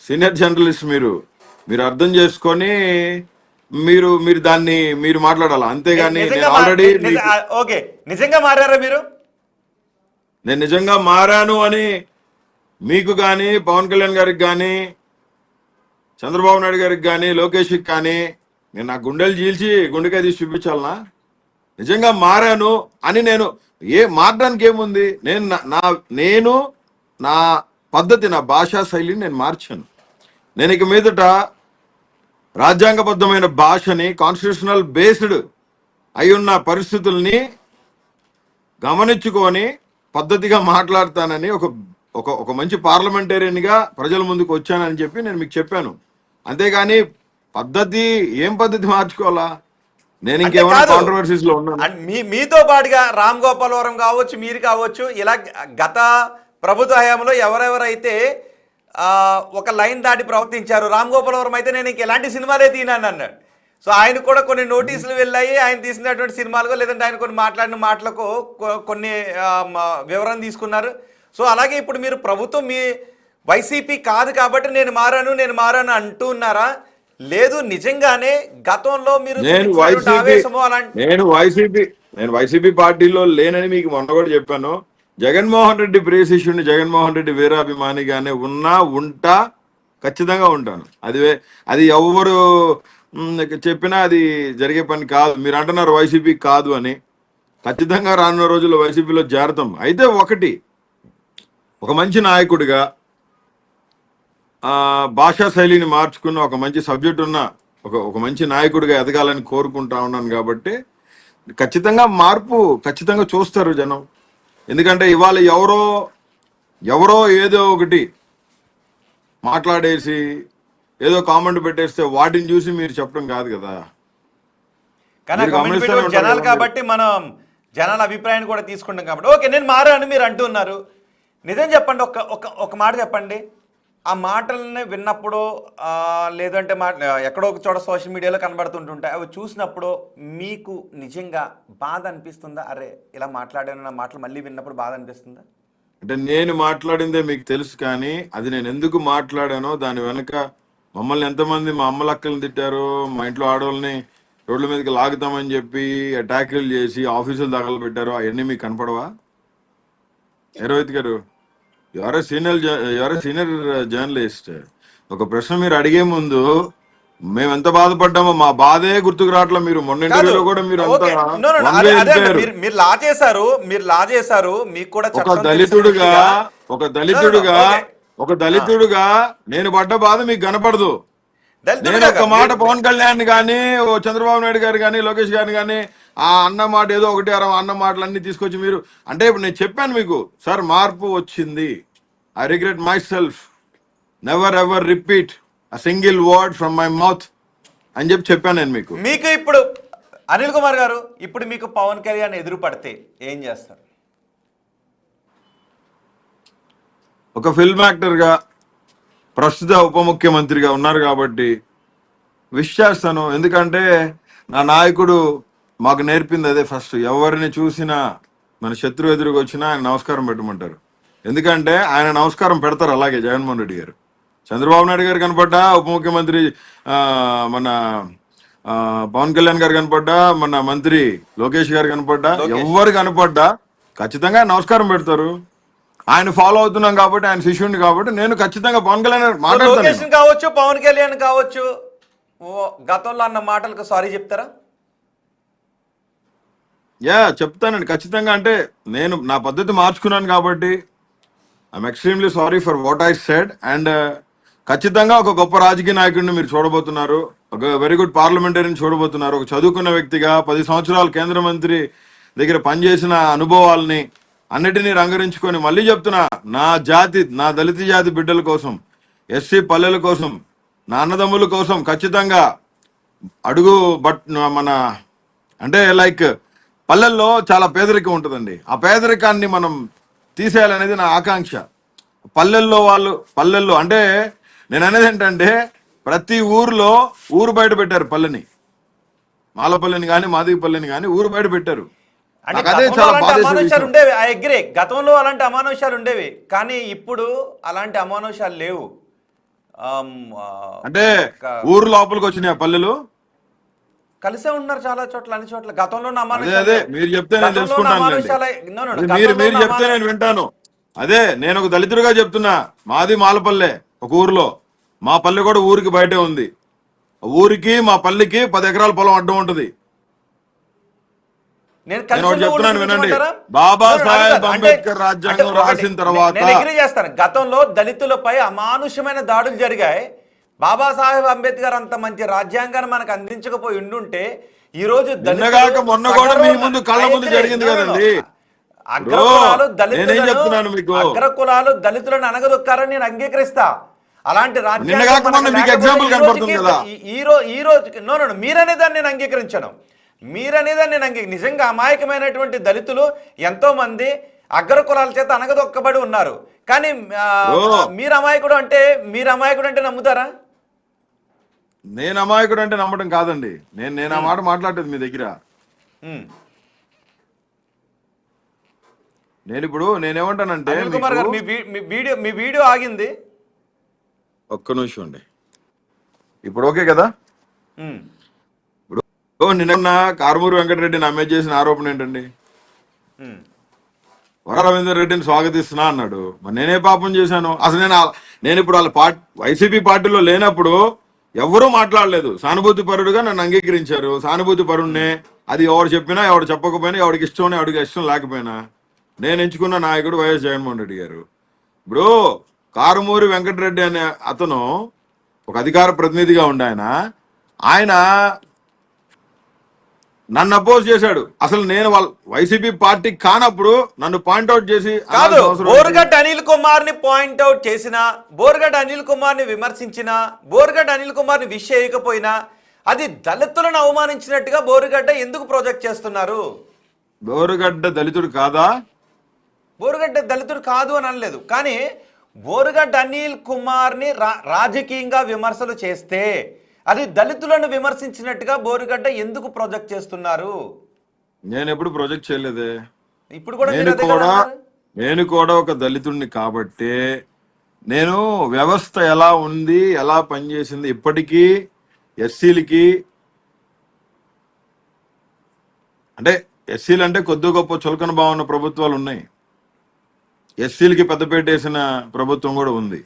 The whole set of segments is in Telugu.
సీనియర్ జర్నలిస్ట్ మీరు మీరు అర్థం చేసుకొని మీరు మీరు దాన్ని మీరు మాట్లాడాలి, అంతేగాని నిజంగా నేను ఆల్రెడీ ఓకే, నిజంగా మారారా మీరు? నేను నిజంగా మారాను అని మీకు కానీ, పవన్ కళ్యాణ్ గారికి కానీ, చంద్రబాబు నాయుడు గారికి కానీ, లోకేష్కి కానీ నేను నా గుండెలు చీల్చి గుండెకాయ తీసి చూపించాలనా? నిజంగా మారాను అని నేను మారడానికి ఏముంది? నేను నా పద్ధతి, నా భాషా శైలిని నేను మార్చాను. నేను ఇక మీదట రాజ్యాంగబద్ధమైన భాషని, కాన్స్టిట్యూషనల్ బేస్డ్ అయి ఉన్న పరిస్థితుల్ని గమనించుకొని పద్ధతిగా మాట్లాడతానని ఒక ఒక ఒక మంచి పార్లమెంటేరియన్గా ప్రజల ముందుకు వచ్చానని చెప్పి నేను మీకు చెప్పాను. అంతేగాని ఏం పద్ధతి మార్చుకోవాలా? నేను ఇంకేమైనా కాంట్రవర్సీస్ లో ఉన్నాను? మీతో పాటుగా రామ్ గోపాలవరం కావచ్చు, మీరు కావచ్చు, ఇలా గత ప్రభుత్వ హయాంలో ఎవరెవరైతే ఒక లైన్ దాటి ప్రవర్తించారు, రామ్ గోపాలవరం అయితే నేను ఇంక ఎలాంటి సినిమాలే తీనాను అన్నాడు. సో ఆయన కూడా కొన్ని నోటీసులు వెళ్ళాయి, ఆయన తీసినటువంటి సినిమాలకు, లేదంటే ఆయన కొన్ని మాట్లాడిన మాటలకు కొన్ని వివరణ తీసుకున్నారు. సో అలాగే ఇప్పుడు మీరు ప్రభుత్వం మీ వైసీపీ కాదు కాబట్టి నేను మారాను అంటున్నారా? లేదు నిజంగానే గతంలో మీరు నేను వైసీపీ పార్టీలో లేనని మీకు మొన్న కూడా చెప్పాను. జగన్మోహన్ రెడ్డి ప్రియశిష్యుడిని, జగన్మోహన్ రెడ్డి వీరాభిమానిగానే ఉంటా, ఖచ్చితంగా ఉంటాను. అది ఎవరు చెప్పినా అది జరిగే పని కాదు. మీరు అంటున్నారు వైసీపీ కాదు అని, ఖచ్చితంగా రానున్న రోజుల్లో వైసీపీలో చేరతాం. అయితే ఒక మంచి నాయకుడిగా, భాషా శైలిని మార్చుకున్న ఒక మంచి సబ్జెక్ట్ ఉన్న ఒక మంచి నాయకుడిగా ఎదగాలని కోరుకుంటా ఉన్నాను. కాబట్టి ఖచ్చితంగా మార్పు ఖచ్చితంగా చూస్తారు జనం. ఎందుకంటే ఇవాళ ఎవరో ఏదో ఒకటి మాట్లాడేసి ఏదో కామెంట్ పెట్టేస్తే వాటిని చూసి మీరు చెప్పడం కాదు కదా. జనాలు కాబట్టి మనం జనాల అభిప్రాయాన్ని కూడా తీసుకుంటాం కాబట్టి ఓకే నేను మారాను మీరు అంటున్నారు. నిజం చెప్పండి, ఒక మాట చెప్పండి. ఆ మాటలని విన్నప్పుడు లేదంటే ఎక్కడో ఒక చోట సోషల్ మీడియాలో కనబడుతుంటుంటాయి, అవి చూసినప్పుడు మీకు నిజంగా బాధ అనిపిస్తుందా? అరే ఇలా మాట్లాడాను, నా మాటలు మళ్ళీ విన్నప్పుడు బాధ అనిపిస్తుందా? అంటే నేను మాట్లాడిందే మీకు తెలుసు, కానీ అది నేను ఎందుకు మాట్లాడానో దాని వెనక మమ్మల్ని ఎంతమంది మా అమ్మలక్కల్ని తిట్టారో, మా ఇంట్లో ఆడవాళ్ళని రోడ్ల మీదకి లాగుతామని చెప్పి అటాకులు చేసి ఆఫీసులు దాఖలు పెట్టారో అవన్నీ మీకు కనపడవా? రోహిత్ గారు, ఎవరో సీనియర్ జర్నలిస్ట్, ఒక ప్రశ్న మీరు అడిగే ముందు మేము ఎంత బాధపడ్డామో మా బాధే గుర్తుకు రావట్లా. మీరు మొన్న ఇంటర్వ్యూలో కూడా మీరు లా చేశారు మీకు కూడా ఒక దళితుడుగా నేను పడ్డ బాధ మీకు కనపడదు. నేను ఒక మాట పవన్ కళ్యాణ్ గాని, చంద్రబాబు నాయుడు గారు కానీ, లోకేష్ గారిని కానీ ఆ అన్న మాట ఏదో ఒకటి అన్న మాటలన్నీ తీసుకొచ్చి మీరు అంటే ఇప్పుడు నేను చెప్పాను మీకు, సార్ మార్పు వచ్చింది, I regret my self, never ever repeat a single word from my mouth అని చెప్పాను నేను మీకు. ఇప్పుడు అనిల్ కుమార్ గారు, ఇప్పుడు మీకు పవన్ కళ్యాణ్ ఎదురు పడితే ఏం చేస్తారు? ఒక ఫిల్మ్ యాక్టర్గా, ప్రస్తుత ఉప ముఖ్యమంత్రిగా ఉన్నారు కాబట్టి విష్ చేస్తాను. ఎందుకంటే నా నాయకుడు మాకు నేర్పింది అదే. ఫస్ట్ ఎవరిని చూసినా మన శత్రువు ఎదురుగా వచ్చినా ఆయన నమస్కారం పెట్టమంటారు. ఎందుకంటే ఆయన నమస్కారం పెడతారు. అలాగే జగన్మోహన్ రెడ్డి గారు, చంద్రబాబు నాయుడు గారు కనపడ్డా, ఉప ముఖ్యమంత్రి మన పవన్ కళ్యాణ్ గారు కనపడ్డా, మన మంత్రి లోకేష్ గారు కనపడ్డా, ఎవరు కనపడ్డా ఖచ్చితంగా నమస్కారం పెడతారు. ఆయన ఫాలో అవుతున్నాం కాబట్టి, ఆయన శిష్యుడిని కాబట్టి నేను ఖచ్చితంగా పవన్ కళ్యాణ్ మాట్లాడతాను కావచ్చు, పవన్ కళ్యాణ్ కావచ్చు, గతంలో అన్న మాటలకు సారీ చెప్తారా? చెప్తానండి ఖచ్చితంగా. అంటే నేను నా పద్ధతి మార్చుకున్నాను కాబట్టి I'm extremely sorry for what I said. And ఖచ్చితంగా ఒక గొప్ప రాజకీయ నాయకుడిని మీరు చూడబోతున్నారు, ఒక వెరీ గుడ్ పార్లమెంటరీని చూడబోతున్నారు. ఒక చదువుకున్న వ్యక్తిగా 10 సంవత్సరాలు కేంద్ర మంత్రి దగ్గర పనిచేసిన అనుభవాల్ని అన్నిటినీ రంగరించుకొని మళ్ళీ చెప్తున్నా, నా దళిత జాతి బిడ్డల కోసం, ఎస్సీ పల్లెల కోసం, నా అన్నదమ్ముల కోసం ఖచ్చితంగా మన అంటే లైక్ పల్లెల్లో చాలా పేదరికం ఉంటుందండి. ఆ పేదరికాన్ని మనం తీసేయాలనేది నా ఆకాంక్ష. పల్లెల్లో అంటే నేను అనేది ఏంటంటే ప్రతి ఊరు బయట పెట్టారు పల్లెని, మాలపల్లిని కానీ మాదిగపల్లిని కానీ ఊరు బయట పెట్టారు. ఉండేవి, ఐ అగ్రీ. గతంలో అలాంటి అమానుష్యాలు ఉండేవి, కానీ ఇప్పుడు అలాంటి అమానుష్యాలు లేవు. ఆమ్, ఆ, అంటే క- ఊరు లోపలికి వచ్చినాయి పల్లెలు. కలిసే ఉంటున్నారు చాలా చోట్ల, అన్ని చోట్ల. గతంలో ఉన్న అదే అమానుషాలే, మీరు చెప్తే నేను గతంలో ఉన్న తెలుసుకుంటానులేండి. అమానుషాలే. No, no, no. అది మీరు గతంలో మీరు ఉన్న చెప్తే నేను వింటాను. అదే నేను ఒక దళితుడిగా చెప్తున్నా, మాది మాలపల్లె ఒక ఊర్లో. మా పల్లె కూడా ఊరికి బయటే ఉంది. ఊరికి మా పల్లెకి 10 ఎకరాల పొలం అడ్డం ఉంటది. నేను నేను కలిసి ఒకటి ఉన్న ఊళ్ళు చెప్తున్నాను వినండి. చూపించమంటారా? No, no, అది బాబాసాహెబ్ కాదు. అంటే అంబేద్కర్ అంటే రాజ్యాంగం ఒకటి రాసిన తర్వాత నేను అగ్రీ చేస్తాను. గతంలో దళితులపై అమానుషమైన దాడులు జరిగాయి. బాబాసాహెబ్ అంబేద్కర్ అంత మంచి రాజ్యాంగాన్ని మనకు అందించకపోయి ఉండుంటే ఈ రోజు దళితులు నిన్నగాక మొన్న కూడా మీ ముందు కళ్ళ ముందు జరిగింది కదండి. ఇప్పుడు అగ్రకులాలు నేనేం దళితులను చెప్తున్నాను మీకు, అగ్రకులాలు దళితులను అనగదొక్కారని నేను అంగీకరిస్తా. అలాంటి రాజ్యాంగం నిన్నగాక మొన్న మనకు మీకు లేకపోతే ఎగ్జాంపుల్ ఈ కనపడుతుంది రోజుకి కదా. ఈ రోజుకి మీరనే దాన్ని నేను అంగీకరించను. మీరనేదాన్ని నేను నిజంగా అమాయకమైనటువంటి దళితులు ఎంతో మంది అగ్రకులాల చేత అనగదొక్కబడి ఉన్నారు. కానీ ఓ మీరు అమాయకుడు అంటే నమ్ముతారా? నేను అమాయకుడు అంటే నమ్మడం కాదండి. నేను ఆ మాట మాట్లాడేది మీ దగ్గర. ఉమ్. నేనేమంటానంటే అనిల్ కుమార్ గారు, మీ వీడియో ఆగింది. ఒక్క నిమిషం అండి. ఇప్పుడు ఓకే కదా? ఉమ్. నిన్న కారుమూరి వెంకటరెడ్డిని అమ్మే చేసిన ఆరోపణ ఏంటండి? ఉమ్. వర రవీందర్ రెడ్డిని స్వాగతిస్తున్నా అన్నాడు. మరి నేనే పాపం చేశాను? అసలు నేను ఇప్పుడు వాళ్ళ వైసీపీ పార్టీలో లేనప్పుడు ఎవరూ మాట్లాడలేదు. సానుభూతి పరుడుగా నన్ను అంగీకరించారు. సానుభూతి పరుణ్ణే. అది ఎవరు చెప్పినా ఎవరు చెప్పకపోయినా, ఎవరికి ఇష్టం ఎవరికి ఇష్టం లేకపోయినా నేను ఎంచుకున్న నాయకుడు వైఎస్ జగన్మోహన్ రెడ్డి గారు. ఇప్పుడు కారుమూరి వెంకటరెడ్డి అనే అతను ఒక అధికార ప్రతినిధిగా ఉండి ఆయన నన్ను అపోజ్ చేశాడు. అసలు నేను వాళ్ళ వైసీపీ పార్టీ కానప్పుడు నన్ను పాయింట్అవుట్ చేసి కాదు, బోర్గడ్డ అనిల్ కుమార్ ని పాయింట్అవుట్ చేసిన, బోర్గడ్డ అనిల్ కుమార్ ని విమర్శించిన, బోర్గడ్డ అనిల్ కుమార్ ని విష్ చేయకపోయినా అది దళితులను అవమానించినట్టుగా బోరుగడ్డ ఎందుకు ప్రాజెక్ట్ చేస్తున్నారు? బోరుగడ్డ దళితుడు కాదా? బోరుగడ్డ దళితుడు కాదు అని అనలేదు. కానీ బోరుగడ్డ అనిల్ కుమార్ ని రాజకీయంగా విమర్శలు చేస్తే అది దళితులను విమర్శించినట్టుగా బోరుగడ్డ ఎందుకు ప్రాజెక్ట్ చేస్తున్నారు? నేను ఎప్పుడు ప్రొజెక్ట్ చేయలేదే. ఇప్పుడు కూడా మీరు అదే కదా అన్నారు. నేను కూడా ఒక దళితుడిని కాబట్టి నేను వ్యవస్థ ఎలా ఉంది, ఎలా పనిచేసింది, ఇప్పటికీ ఎస్సీలకి అంటే ఎస్సీలు అంటే కొద్ది గొప్ప చులకన భావన ప్రభుత్వాలు ఉన్నాయి. ఎస్సీలకి పెద్దపేట వేసిన ప్రభుత్వం కూడా ఉంది.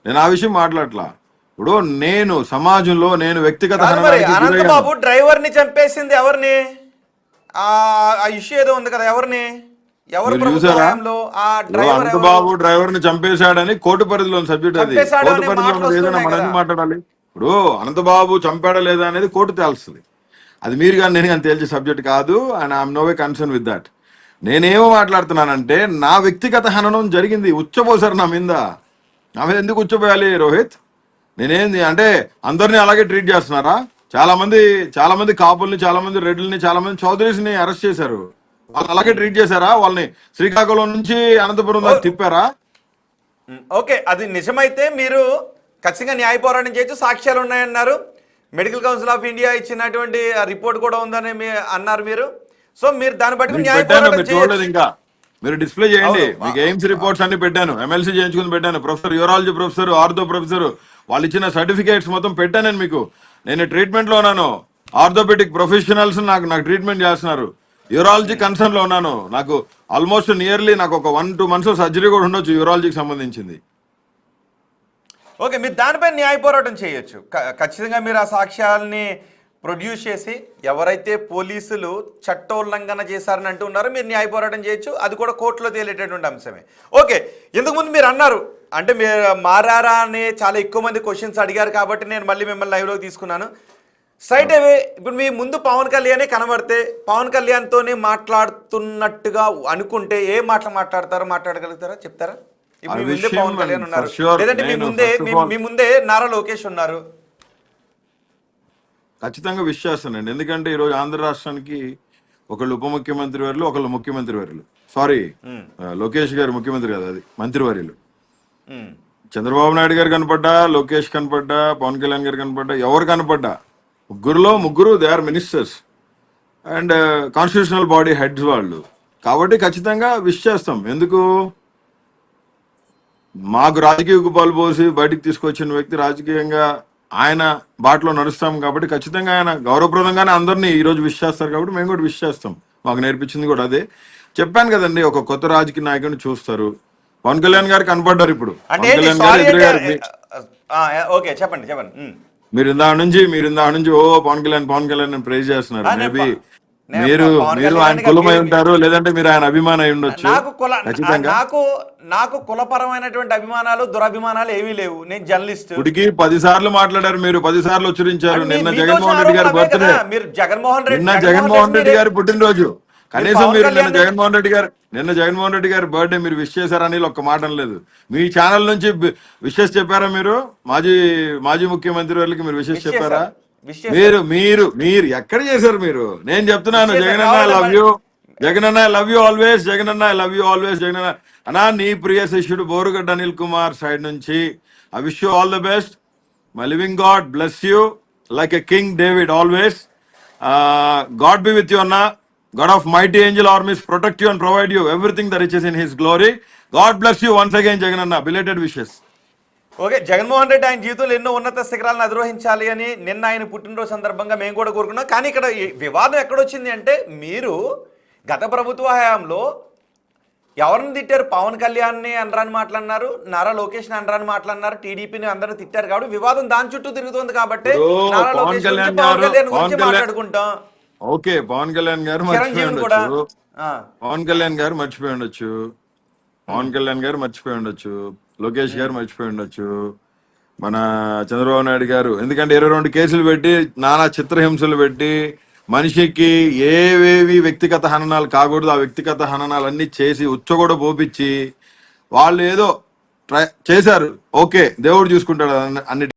నేను ఆ విషయం మాట్లాడట్లా. ఇప్పుడు నేను సమాజంలో నేను వ్యక్తిగత కాదు మరి అనంతబాబు డ్రైవర్ ని చంపేసింది ఎవరిని? ఆ ఇష్యూ ఏదో ఉంది కదా, ఎవరిని? ఎవరు ప్రభుత్వంలో ఆ డ్రైవర్? అనంతబాబు డ్రైవర్ ని చంపేశాడని కోర్టు పరిధిలో సబ్జెక్ట్. అది కోర్టు పరిధిలో ఏదైనా మనం ఎందుకు మాట్లాడాలి? ఇప్పుడు అనంతబాబు చంపాడా లేదా అనేది కోర్టు తేల్స్తుంది. అది మీరు కానీ నేను కానీ తేల్చే సబ్జెక్ట్ కాదు. And I'm no way concern with that. నేనేమో మాట్లాడుతున్నానంటే నా వ్యక్తిగత హననం జరిగింది. ఉచ్చపోసారు నా మీద ఎందుకు ఉచ్చపోయాలి రోహిత్? నేనేంది అంటే అందరినీ అలాగే ట్రీట్ చేస్తున్నారా? చాలా మంది కాపుల్ని, చాలా మంది రెడ్లని, చాలా మంది చౌదరీస్ ని అరెస్ట్ చేశారు. వాళ్ళు అలాగే ట్రీట్ చేశారా? వాళ్ళని శ్రీకాకుళం నుంచి అనంతపురం దాకా తిప్పారా? ఓకే, అది నిజమైతే మీరు ఖచ్చితంగా న్యాయ పోరాటం చేయొచ్చు. సాక్ష్యాలు ఉన్నాయన్నారు. మెడికల్ కౌన్సిల్ ఆఫ్ ఇండియా ఇచ్చినటువంటి రిపోర్ట్ కూడా ఉందని అన్నారు మీరు. సో మీరు దాన్ని బట్టి న్యాయ పోరాటం చేయొచ్చు. ఇంకా మీరు డిస్ప్లే చేయండి. మీకు ఎయిమ్స్ రిపోర్ట్స్ అన్ని పెట్టాను, ఎమ్మెల్సీ చేయించుకుని పెట్టాను, professor urology professor, ortho professor వాళ్ళు ఇచ్చిన సర్టిఫికేట్స్ మొత్తం పెట్టాను నేను మీకు. నేను ట్రీట్మెంట్ లో ఉన్నాను. ఆర్థోపెడిక్ ప్రొఫెషనల్స్ నాకు ట్రీట్మెంట్ చేస్తున్నారు. యూరాలజీ కన్సర్న్ లో ఉన్నాను. నాకు ఆల్మోస్ట్ నియర్లీ నాకు ఒక 1-2 months సర్జరీ కూడా ఉండొచ్చు యూరాలజీకి సంబంధించింది. ఓకే, మీరు దానిపై న్యాయ పోరాటం చేయొచ్చు. ఖచ్చితంగా మీరు ఆ సాక్ష్యాలని ప్రొడ్యూస్ చేసి ఎవరైతే పోలీసులు చట్టోల్లంఘన చేశారని అంటూ ఉన్నారో మీరు న్యాయ పోరాటం చేయొచ్చు. అది కూడా కోర్టులో తేలేటటువంటి అంశమే. ఓకే, ఇంతకుముందు మీరు అన్నారు అంటే మీరు మారారా అని చాలా ఎక్కువ మంది క్వశ్చన్స్ అడిగారు కాబట్టి నేను మళ్ళీ మిమ్మల్ని లైవ్లోకి తీసుకున్నాను. స్ట్రైట్ అవే ఇప్పుడు మీ ముందు పవన్ కళ్యాణే కనబడితే పవన్ కళ్యాణ్తోనే మాట్లాడుతున్నట్టుగా అనుకుంటే ఏ మాట్లాడగలుగుతారా చెప్తారా? ఇప్పుడు మీ ముందే పవన్ కళ్యాణ్ ఉన్నారు, లేదంటే మీ ముందే నారా లోకేష్ ఉన్నారు. ఖచ్చితంగా విష్ చేస్తానండి. ఎందుకంటే ఈరోజు ఆంధ్ర రాష్ట్రానికి ఒకళ్ళు ఉప ముఖ్యమంత్రి వర్యులు, ఒకళ్ళు ముఖ్యమంత్రి వర్యులు. సారీ, లోకేష్ గారు ముఖ్యమంత్రి కదా, అది మంత్రివర్యులు. చంద్రబాబు నాయుడు గారు కనపడ్డా, లోకేష్ కనపడ్డా, పవన్ కళ్యాణ్ గారు కనపడ్డా, ఎవరు కనపడ్డా ముగ్గురు they are ministers and constitutional body heads వాళ్ళు. కాబట్టి ఖచ్చితంగా విష్ చేస్తాం. ఎందుకు మాకు రాజకీయ కుపాలు పోసి బయటికి తీసుకొచ్చిన వ్యక్తి రాజకీయంగా ఆయన బాటలో నడుస్తాం కాబట్టి ఖచ్చితంగా ఆయన గౌరవప్రదంగానే అందరినీ ఈ రోజు విష్ చేస్తారు కాబట్టి మేము కూడా విష్ చేస్తాం. మాకు నేర్పించింది కూడా అదే. చెప్పాను కదండి, ఒక కొత్త రాజకీయ నాయకుడిని చూస్తారు. పవన్ కళ్యాణ్ గారు కనపడ్డారు ఇప్పుడు. అంటే పవన్ ఏంటి కళ్యాణ్ గారు సారీ అంటే ఎదురుగారు ఓకే చెప్పండి చెప్పండి. మీరు ఇందా నుంచి ఓ పవన్ కళ్యాణ్ ప్రైజ్ చేస్తున్నారు. మేబీ నేను మీరు పవన్ మీరు కళ్యాణ్ ఆయన గారికి కులమై ఉంటారు, లేదంటే మీరు ఆయన అభిమానం అయి ఉండొచ్చు. నాకు కుల ఖచ్చితంగా నాకు నాకు కులపరమైనటువంటి అభిమానాలు దురభిమానాలు ఏమీ లేవు. నేను జర్నలిస్ట్. ఇప్పటికి 10 సార్లు మాట్లాడారు, మీరు 10 సార్లు ఉచ్చరించారు. నిన్న మీతో జగన్మోహన్ రెడ్డి గారి ఆరోపణలు అవే బర్త్డే, కదా. మీరు నిన్న జగన్మోహన్ రెడ్డి గారి పుట్టినరోజు. కనీసం పవన్ మీరు నిన్న కళ్యాణ్ జగన్మోహన్ రెడ్డి గారి బర్త్డే మీరు విష్ చేశారని ఒక్క మాట అనలేదు. మీ ఛానల్ నుంచి విషెస్ చెప్పారా? మీరు మాజీ ముఖ్యమంత్రి వాళ్ళకి మీరు విషెస్ చెప్పారా? మీరు ఎక్కడ చేశారు? మీరు నేను చెప్తున్నాను, జగన్ అన్న ఐ లవ్ యూ, జగన్ అన్న I love you always, Jagan అన్న I love you always, Jagan అన్న. అన్నా, నీ ప్రియ శిష్యుడు బోరుగడ్డ అనిల్ కుమార్ సైడ్ నుంచి I wish you all the best. My living God bless you like a king David always. God be with you అన్న. God of mighty angel armies protect you and provide you everything that riches in his glory. God bless you once again, Jagananna. Belated wishes. Okay, Jaganmohan Reddy ఆయన జీవితంలో ఎన్నో ఉన్నత శిఖరాలను అధిరోహించాలి అని నిన్న ఆయన పుట్టినరోజు సందర్భంగా మేము కూడా కోరుకున్నాం. కానీ ఇక్కడ ఈ వివాదం ఎక్కడొచ్చింది అంటే, మీరు గత ప్రభుత్వ హయాంలో ఎవరిని తిట్టారు? పవన్ కళ్యాణ్ని అనరాని మాట్లాడినారు, నారా లోకేష్ని అనరాని మాట్లాడినారు, టీడీపీని అందరూ తిట్టారు. కాబట్టి వివాదం దాని చుట్టూ తిరుగుతుంది. కాబట్టి నారా లోకేష్ గురించి, పవన్ కళ్యాణ్ గురించి మాట్లాడుకుంటాం. ఓకే, పవన్ కళ్యాణ్ గారు మర్చిపోయి ఉండొచ్చు. పవన్ కళ్యాణ్ గారు మర్చిపోయి ఉండొచ్చు. పవన్ కళ్యాణ్ గారు మర్చిపోయి ఉండొచ్చు. లోకేష్ గారు మర్చిపోయి ఉండొచ్చు. మన చంద్రబాబు నాయుడు గారు, ఎందుకంటే 22 కేసులు పెట్టి, నానా చిత్రహింసలు పెట్టి, మనిషికి ఏవేవి వ్యక్తిగత హననాలు కాకూడదు ఆ వ్యక్తిగత హననాలన్నీ చేసి ఉచ్చగొడ పోపించి వాళ్ళు ఏదో ట్రై చేశారు. ఓకే, దేవుడు చూసుకుంటాడు అన్ని